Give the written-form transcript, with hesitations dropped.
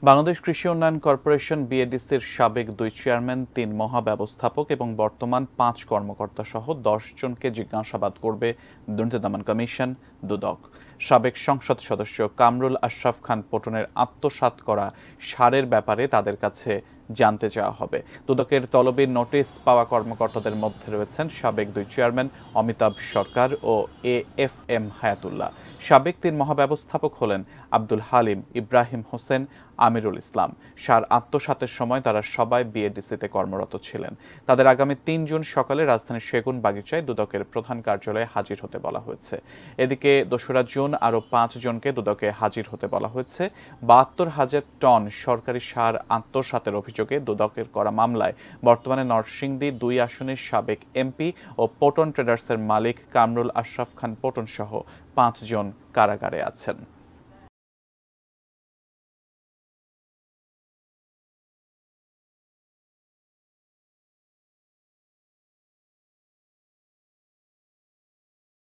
বাংলাদেশ কৃষি উন্নয়ন কর্পোরেশন বিএডিসির সাবেক ২ চেয়ারম্যান, ৩ মহাব্যবস্থাপক এবং বর্তমান ৫ কর্মকর্তা সহ ১০ জনকে জিজ্ঞাসাবাদ করবে দুর্নীতি দমন কমিশন দুদক। সাবেক সংসদ সদস্য কামরুল আশরাফ খান পটনের আত্মসাৎ করা সারের ব্যাপারে তাদের কাছে জানতে চাওয়া হবে। দুদকের তলবির নোটিশ পাওয়া কর্মকর্তাদের মধ্যে রয়েছেন সাবেক ২ চেয়ারম্যান অমিতাভ সরকার ও এএফএম হায়াতুল্লাহ। সাবেক ৩ মহাব্যবস্থাপক হলেন আব্দুল হালিম, ইব্রাহিম হোসেন, আমিরুল ইসলাম। সার আত্মসাতের সময় তারা সবাই বিএডিসিতে কর্মরত ছিলেন। তাদের আগামী ৩ জুন সকালে রাজধানীর সেগুন বাগিচায় দুদকের প্রধান কার্যালয়ে হাজির হতে বলা হয়েছে। এদিকে ২রা জুন আরও ৫ জনকে দুদকে হাজির হতে বলা হয়েছে। ৭২,০০০ টন সরকারি সার আত্মসাতের অভিযোগে দুদকের করা মামলায় বর্তমানে নরসিংদী ২ আসনের সাবেক এমপি ও পটন ট্রেডার্সের মালিক কামরুল আশরাফ খান পটন সহ ৫ জন কারাগারে আছেন।